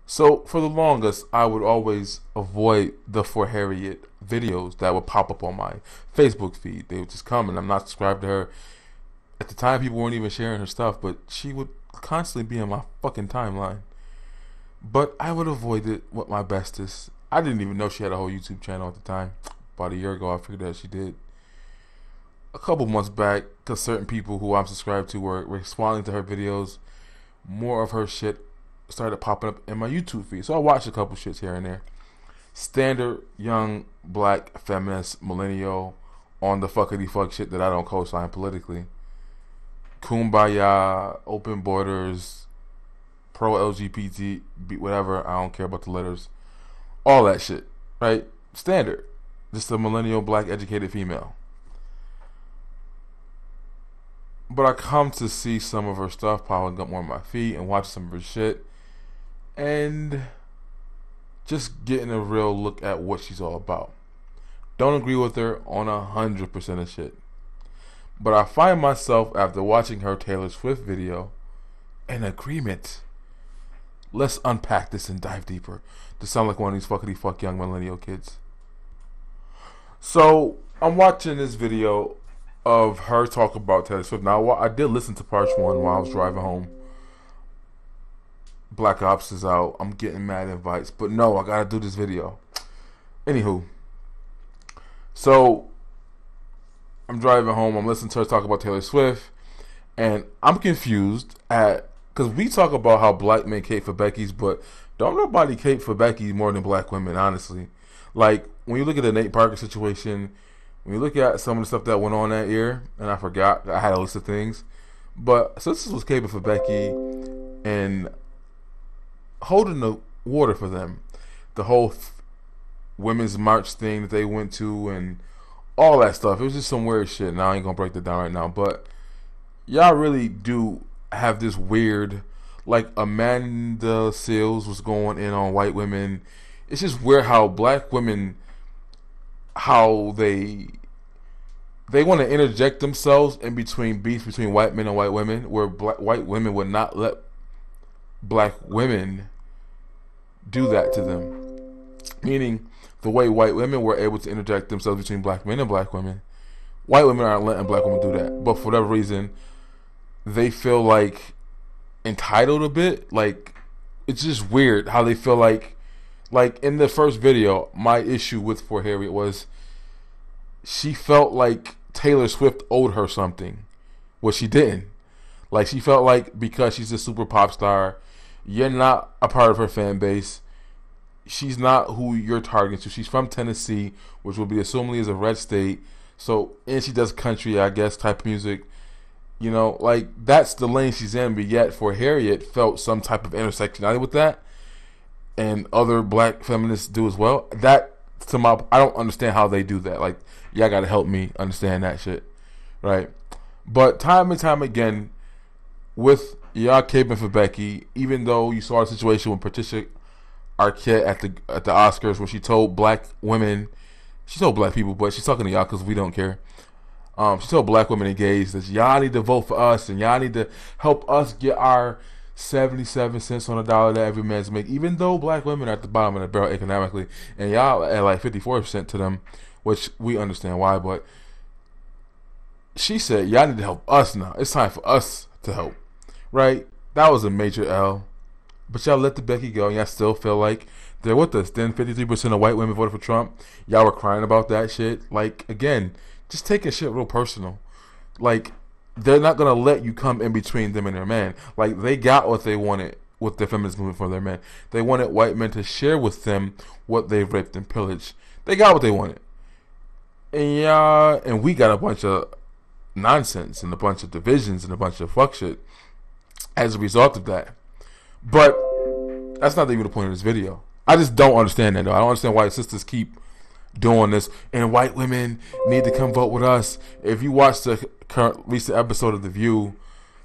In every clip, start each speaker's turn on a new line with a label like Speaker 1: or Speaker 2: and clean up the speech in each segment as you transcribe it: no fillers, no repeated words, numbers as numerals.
Speaker 1: So for the longest, I would always avoid the For Harriet videos that would pop up on my Facebook feed. They would just come, and I'm not subscribed to her. At the time, people weren't even sharing her stuff, but she would constantly be on my fucking timeline. But I would avoid it with my bestest. I didn't even know she had a whole YouTube channel at the time. About a year ago, I figured out she did. A couple months back, because certain people who I'm subscribed to were responding to her videos, more of her shit started popping up in my YouTube feed. So I watched a couple shits here and there. Standard young black feminist millennial on the fuckity fuck shit that I don't co-sign politically. Kumbaya, open borders, pro LGBT, whatever. I don't care about the letters. All that shit, right? Standard. Just a millennial black educated female. But I come to see some of her stuff popping up more on my feed and watch some of her shit. And just getting a real look at what she's all about. Don't agree with her on 100% of shit. But I find myself, after watching her Taylor Swift video, in agreement. Let's unpack this and dive deeper to sound like one of these fuckity fuck young millennial kids. So, I'm watching this video of her talk about Taylor Swift. Now, I did listen to part one while I was driving home. Black Ops is out. I'm getting mad invites. But no, I gotta do this video. Anywho. So, I'm driving home. I'm listening to her talk about Taylor Swift. And I'm confused at... Because we talk about how black men cape for Becky's, but don't nobody cape for Becky more than black women, honestly. Like, when you look at the Nate Parker situation, when you look at some of the stuff that went on that year, and I forgot, I had a list of things. But sisters was caping for Becky and holding the water for them. The whole women's march thing that they went to and all that stuff. It was just some weird shit. Now I ain't gonna break that down right now. But y'all really do have this weird, like Amanda Seales was going in on white women. It's just weird how black women, how they want to interject themselves in between beefs between white men and white women, where white women would not let black women do that to them. Meaning, the way white women were able to interject themselves between black men and black women, white women aren't letting black women do that. But for whatever reason, they feel like entitled a bit. Like, it's just weird how they feel like in the first video, my issue with For Harriet was she felt like Taylor Swift owed her something, which she didn't. Like, she felt like because she's a super pop star, you're not a part of her fan base. She's not who you're targeting to. She's from Tennessee, which would be assumably is a red state. So, and she does country, I guess, type of music. You know, like, that's the lane she's in. But yet, For Harriet felt some type of intersectionality with that. And other black feminists do as well. That, I don't understand how they do that. Like, y'all gotta help me understand that shit. Right? But time and time again, with y'all caping for Becky, even though you saw a situation with Patricia Arquette at the Oscars where she told black women, she told black people, but she's talking to y'all because we don't care. She told black women engaged that y'all need to vote for us and y'all need to help us get our 77 cents on a dollar that every man's make, even though black women are at the bottom of the barrel economically, and y'all at like 54% to them, which we understand why. But she said y'all need to help us now. It's time for us to help, right? That was a major L. But y'all let the Becky go, and y'all still feel like they're with us. Then 53% of white women voted for Trump. Y'all were crying about that shit. Like, again, just taking shit real personal. Like, they're not going to let you come in between them and their man. Like, they got what they wanted with the feminist movement for their men. They wanted white men to share with them what they've raped and pillaged. They got what they wanted. And we got a bunch of nonsense and a bunch of divisions and a bunch of fuck shit as a result of that. But that's not even the point of this video. I just don't understand that, though. I don't understand why sisters keep doing this. And white women need to come vote with us. If you watch the current recent episode of The View,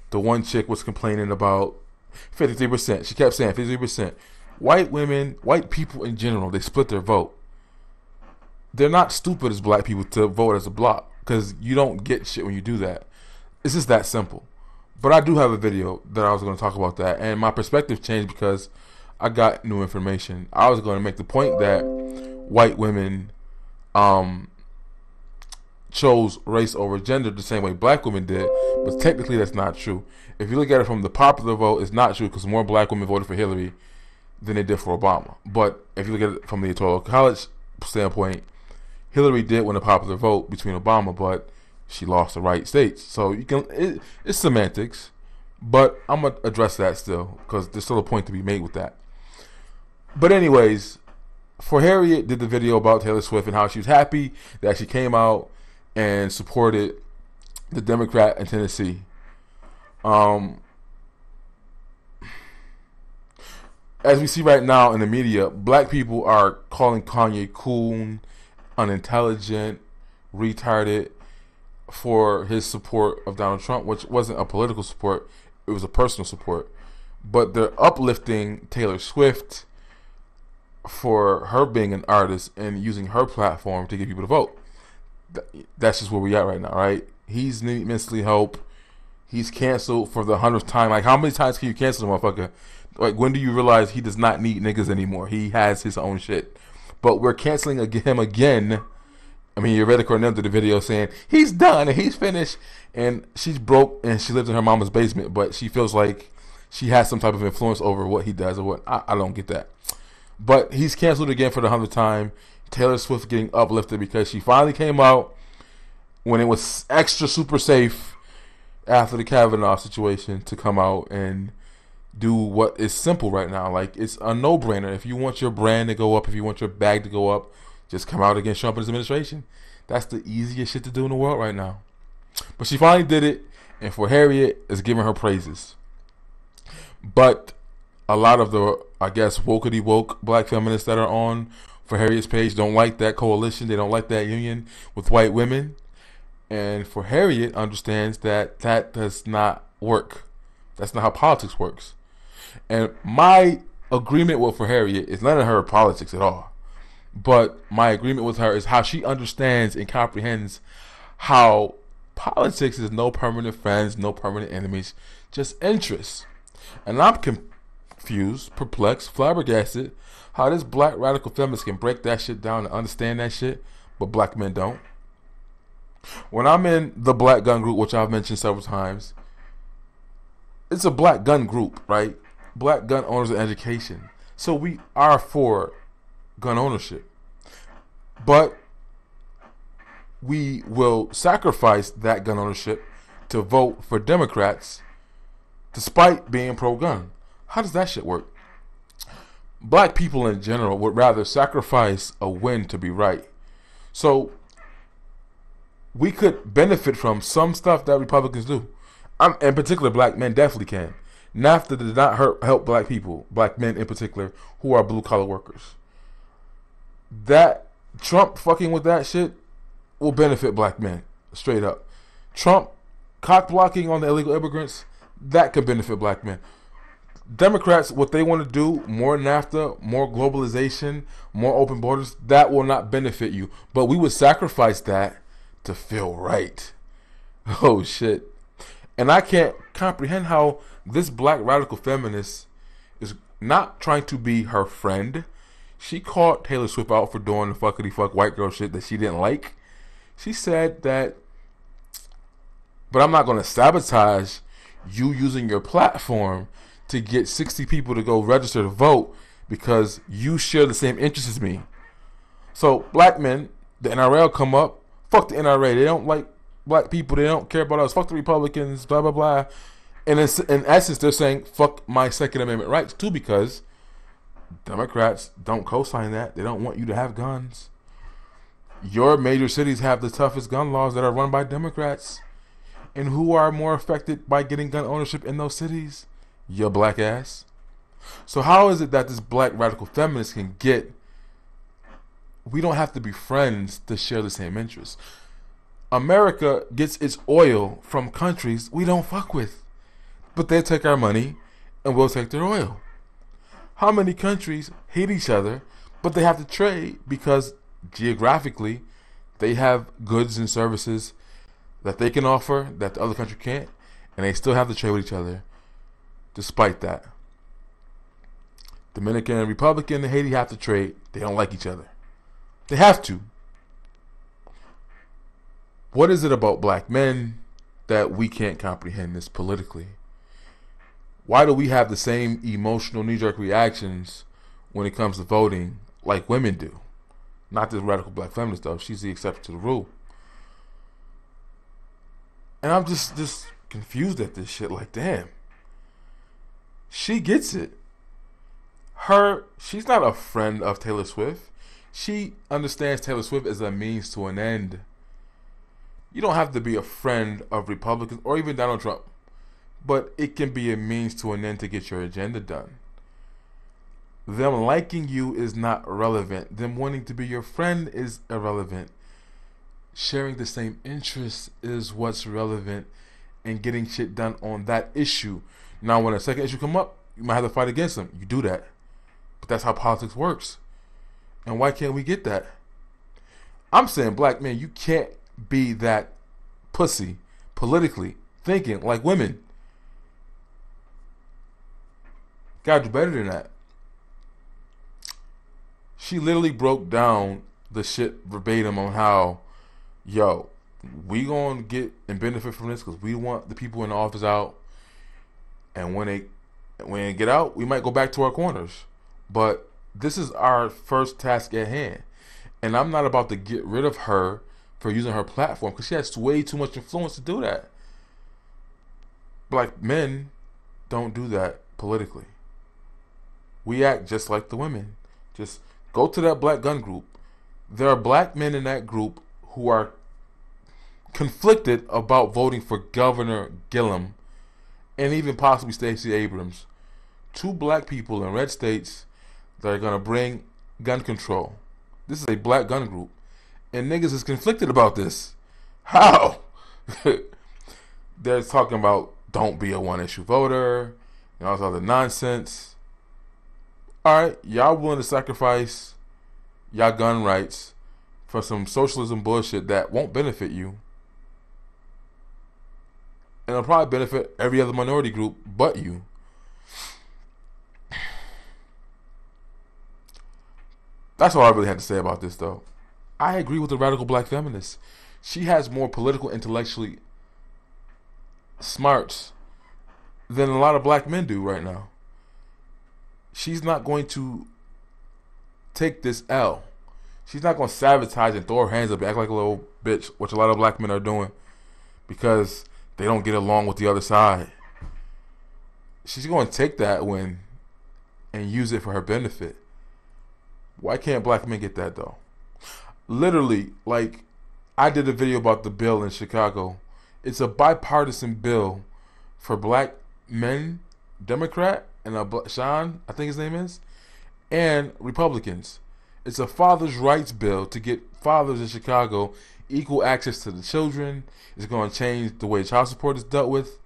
Speaker 1: the one chick was complaining about 53%. She kept saying 53%. White women, white people in general, they split their vote. They're not stupid as black people to vote as a block, because you don't get shit when you do that. It's just that simple. But I do have a video that I was going to talk about that, and my perspective changed because I got new information. I was going to make the point that white women chose race over gender the same way black women did, but technically that's not true. If you look at it from the popular vote, it's not true because more black women voted for Hillary than they did for Obama. But if you look at it from the electoral college standpoint, Hillary did win a popular vote between Obama, but she lost the right states. So you can it's semantics, but I'm gonna address that still because there's still a point to be made with that. But anyways, for Harriet did the video about Taylor Swift and how she was happy that she came out and supported the Democrat in Tennessee. As we see right now in the media, black people are calling Kanye coon, unintelligent, retarded for his support of Donald Trump, which wasn't a political support, it was a personal support. But they're uplifting Taylor Swift for her being an artist and using her platform to get people to vote. That's just where we at right now, right? He's need mentally help. He's canceled for the 100th time. Like, how many times can you cancel the motherfucker? Like, when do you realize he does not need niggas anymore? He has his own shit. But we're canceling him again. I mean, you read the Cornell did the video saying he's done and he's finished, and she's broke and she lives in her mama's basement, but she feels like she has some type of influence over what he does or what. I don't get that. But he's canceled again for the 100th time. Taylor Swift getting uplifted because she finally came out when it was extra super safe after the Kavanaugh situation to come out and do what is simple right now. Like, it's a no-brainer. If you want your brand to go up, if you want your bag to go up, just come out against Trump and his administration. That's the easiest shit to do in the world right now. But she finally did it, and for Harriet, is giving her praises. But a lot of the, I guess, wokety woke black feminists that are on for Harriet's page don't like that coalition. They don't like that union with white women. And for Harriet, understands that that does not work. That's not how politics works. And my agreement with for Harriet is none of her politics at all. But my agreement with her is how she understands and comprehends how politics is no permanent friends, no permanent enemies, just interests. And I'm confused, perplexed, flabbergasted how this black radical feminist can break that shit down and understand that shit, but black men don't. When I'm in the black gun group, which I've mentioned several times, it's a black gun group, right? Black gun owners and education. So we are for gun ownership. But we will sacrifice that gun ownership to vote for Democrats despite being pro-gun. How does that shit work? Black people in general would rather sacrifice a win to be right. So we could benefit from some stuff that Republicans do. In particular, black men definitely can. NAFTA did not help black people, black men in particular, who are blue-collar workers. That Trump fucking with that shit will benefit black men, straight up. Trump cock-blocking on the illegal immigrants, that could benefit black men. Democrats, what they want to do, more NAFTA, more globalization, more open borders, that will not benefit you. But we would sacrifice that to feel right. Oh, shit. And I can't comprehend how this black radical feminist is not trying to be her friend. She called Taylor Swift out for doing the fuckity fuck white girl shit that she didn't like. She said that, but I'm not going to sabotage you using your platform to get 60 people to go register to vote because you share the same interests as me. So black men, the NRL come up, fuck the NRA. They don't like black people. They don't care about us. Fuck the Republicans, blah, blah, blah. And in essence, they're saying, fuck my Second Amendment rights, too, because Democrats don't co-sign that. They don't want you to have guns. Your major cities have the toughest gun laws that are run by Democrats. And who are more affected by getting gun ownership in those cities? Your black ass. So how is it that this black radical feminist can get... We don't have to be friends to share the same interests. America gets its oil from countries we don't fuck with. But they take our money and we'll take their oil. How many countries hate each other, but they have to trade because geographically they have goods and services that they can offer that the other country can't, and they still have to trade with each other despite that. Dominican and Republican and Haiti have to trade. They don't like each other. They have to. What is it about black men that we can't comprehend this politically? Why do we have the same emotional knee-jerk reactions when it comes to voting like women do? Not this radical black feminist, though. She's the exception to the rule. And I'm just confused at this shit. Like, damn. She gets it. She's not a friend of Taylor Swift. She understands Taylor Swift as a means to an end. You don't have to be a friend of Republicans or even Donald Trump. But it can be a means to an end to get your agenda done. Them liking you is not relevant. Them wanting to be your friend is irrelevant. Sharing the same interests is what's relevant, and getting shit done on that issue. Now, when a second issue come up, you might have to fight against them. You do that. But that's how politics works. And why can't we get that? I'm saying, black men, you can't be that pussy politically thinking like women. Gotta do better than that. She literally broke down the shit verbatim on how, yo, we gonna get and benefit from this because we want the people in the office out, and when they get out, we might go back to our corners. But this is our first task at hand, and I'm not about to get rid of her for using her platform because she has way too much influence to do that. Black men don't do that politically. We act just like the women. Just go to that black gun group. There are black men in that group who are conflicted about voting for Governor Gillum and even possibly Stacey Abrams. Two black people in red states that are going to bring gun control. This is a black gun group. And niggas is conflicted about this. How? They're talking about don't be a one-issue voter and all this other nonsense. Alright, y'all willing to sacrifice y'all gun rights for some socialism bullshit that won't benefit you. And it'll probably benefit every other minority group but you. That's all I really had to say about this, though. I agree with the radical black feminist. She has more political, intellectually smarts than a lot of black men do right now. She's not going to take this L. She's not going to sabotage and throw her hands up and act like a little bitch, which a lot of black men are doing because they don't get along with the other side. She's going to take that win and use it for her benefit. Why can't black men get that, though? Literally, like, I did a video about the bill in Chicago. It's a bipartisan bill for black men, Democrat, and Sean, I think his name is, and Republicans. It's a father's rights bill to get fathers in Chicago equal access to the children. It's going to change the way child support is dealt with.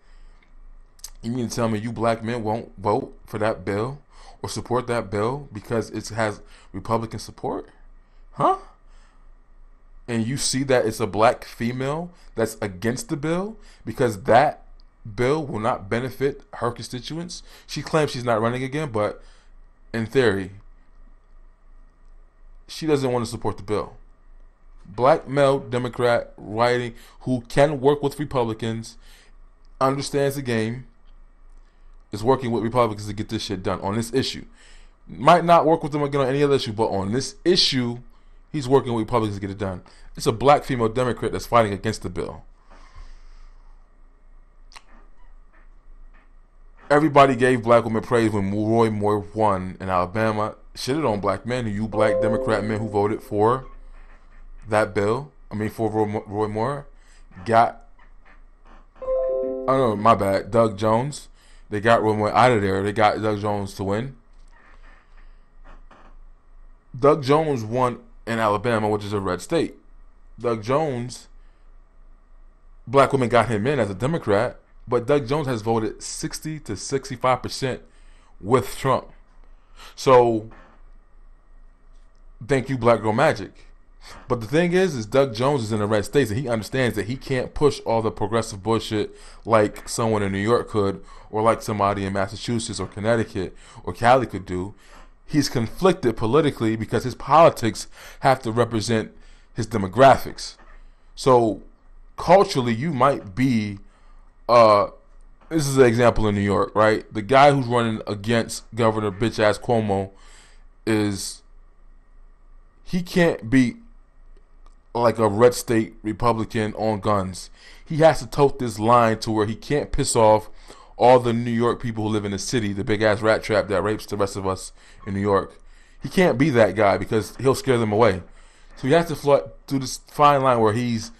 Speaker 1: You mean to tell me you black men won't vote for that bill or support that bill because it has Republican support? Huh? And you see that it's a black female that's against the bill because that bill will not benefit her constituents. She claims she's not running again, but in theory, she doesn't want to support the bill. Black male Democrat writing who can work with Republicans, understands the game, is working with Republicans to get this shit done on this issue. Might not work with them again on any other issue, but on this issue, he's working with Republicans to get it done. It's a black female Democrat that's fighting against the bill. Everybody gave black women praise when Roy Moore won in Alabama. Shitted on black men, you black Democrat men who voted for that bill. For Roy Moore. Doug Jones. They got Roy Moore out of there. They got Doug Jones to win. Doug Jones won in Alabama, which is a red state. Doug Jones, black women got him in as a Democrat. But Doug Jones has voted 60 to 65% with Trump. So, thank you, Black Girl Magic. But the thing is Doug Jones is in the red states and he understands that he can't push all the progressive bullshit like someone in New York could or like somebody in Massachusetts or Connecticut or Cali could do. he's conflicted politically because his politics have to represent his demographics. So culturally, you might be, this is an example in New York, right? The guy who's running against Governor bitch ass Cuomo he can't be like a red state Republican on guns. He has to tote this line to where he can't piss off all the New York people who live in the city, the big ass rat trap that rapes the rest of us in New York. He can't be that guy because he'll scare them away. So he has to do this fine line where he's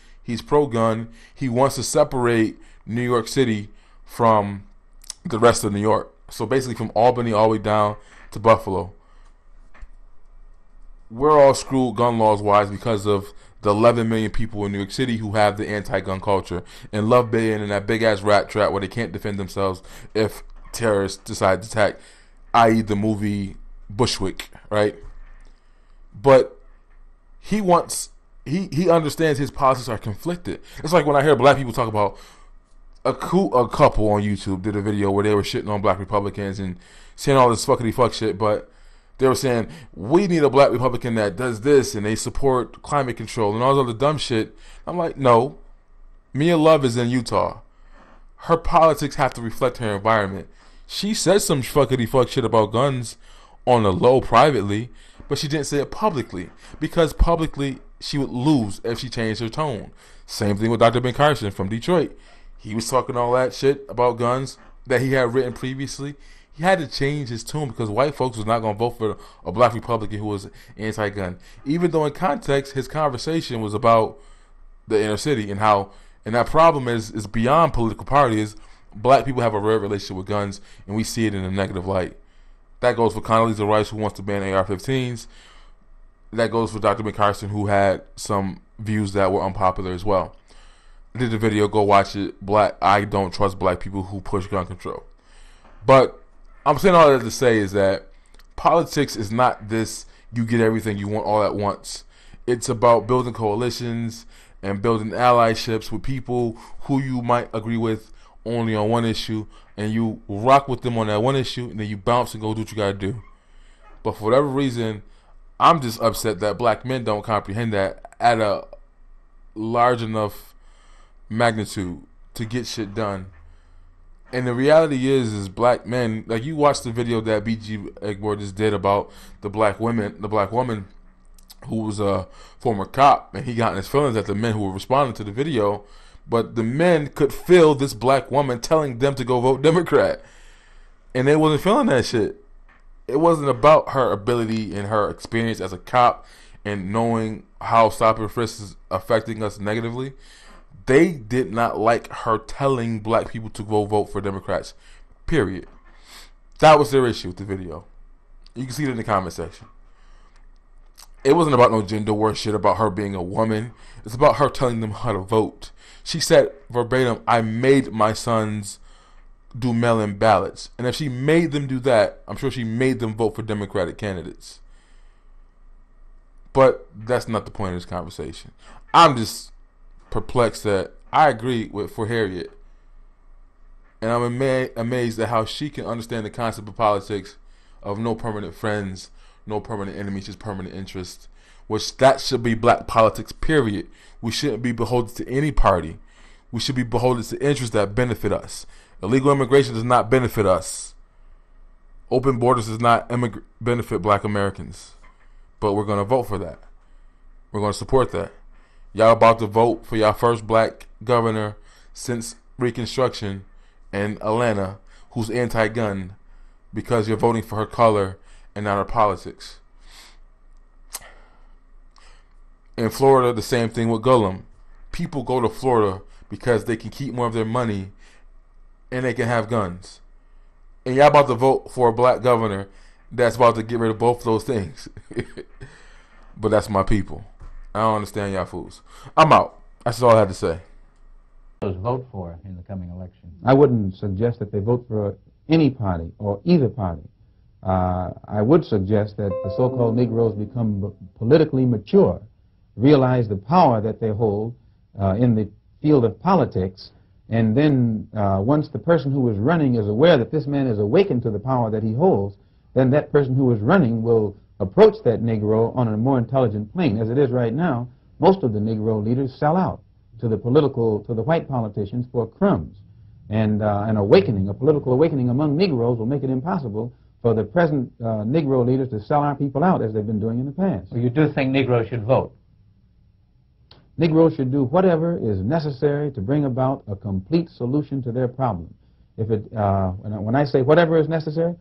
Speaker 1: pro-gun. He wants to separate New York City from the rest of New York. So basically from Albany all the way down to Buffalo. We're all screwed gun laws wise because of the 11 million people in New York City who have the anti-gun culture and love being in that big ass rat trap where they can't defend themselves if terrorists decide to attack, i.e. the movie Bushwick, right? But he understands his policies are conflicted. It's like when I hear black people talk about a couple on YouTube did a video where they were shitting on black Republicans and saying all this fuckity fuck shit, but they were saying, we need a black Republican that does this and they support climate control and all this other dumb shit. I'm like, no. Mia Love is in Utah. Her politics have to reflect her environment. She said some fuckity fuck shit about guns on the low privately, but she didn't say it publicly because publicly she would lose if she changed her tone. Same thing with Dr. Ben Carson from Detroit. He was talking all that shit about guns that he had written previously. He had to change his tune because white folks was not going to vote for a black Republican who was anti-gun. Even though in context, his conversation was about the inner city and how, and that problem is beyond political parties. Black people have a rare relationship with guns, and we see it in a negative light. That goes for Condoleezza Rice, who wants to ban AR-15s. That goes for Dr. Ben Carson, who had some views that were unpopular as well. I did a video, go watch it. I don't trust black people who push gun control. But I'm saying all that to say is that politics is not this, you get everything you want all at once. It's about building coalitions and building allyships with people who you might agree with only on one issue, and you rock with them on that one issue, and then you bounce and go do what you gotta do. But for whatever reason, I'm just upset that black men don't comprehend that at a large enough magnitude to get shit done. And the reality is black men, like you watched the video that BG Egbor just did about the black woman who was a former cop, and he got in his feelings at the men who were responding to the video, but the men could feel this black woman telling them to go vote Democrat, and they wasn't feeling that shit. It wasn't about her ability and her experience as a cop and knowing how stop and frisk is affecting us negatively. They did not like her telling black people to go vote for Democrats, period. That was their issue with the video. You can see it in the comment section. It wasn't about no gender war shit about her being a woman. It's about her telling them how to vote. She said verbatim, I made my sons do mail-in ballots. And if she made them do that, I'm sure she made them vote for Democratic candidates. But that's not the point of this conversation. I'm just perplexed that I agree for Harriet, and I'm amazed at how she can understand the concept of politics of no permanent friends, no permanent enemies, just permanent interests, which that should be black politics, period. We shouldn't be beholden to any party. We should be beholden to interests that benefit us. Illegal immigration does not benefit us. Open borders does not benefit black Americans, but we're going to vote for that. We're going to support that. Y'all about to vote for y'all first black governor since Reconstruction in Atlanta who's anti-gun because you're voting for her color and not her politics. In Florida, the same thing with Gullum. People go to Florida because they can keep more of their money and they can have guns. And y'all about to vote for a black governor that's about to get rid of both of those things. But that's my people. I don't understand y'all fools. I'm out. That's all I had to say.
Speaker 2: Vote for in the coming election.
Speaker 3: I wouldn't suggest that they vote for any party or either party. I would suggest that the so-called Negroes become politically mature, realize the power that they hold in the field of politics, and then once the person who is running is aware that this man is awakened to the power that he holds, then that person who is running will approach that Negro on a more intelligent plane. As it is right now, most of the Negro leaders sell out to the white politicians for crumbs. And an awakening, a political awakening among Negroes will make it impossible for the present Negro leaders to sell our people out as they've been doing in the past.
Speaker 2: Well, you do think Negroes should vote?
Speaker 3: Negroes should do whatever is necessary to bring about a complete solution to their problem. When I say whatever is necessary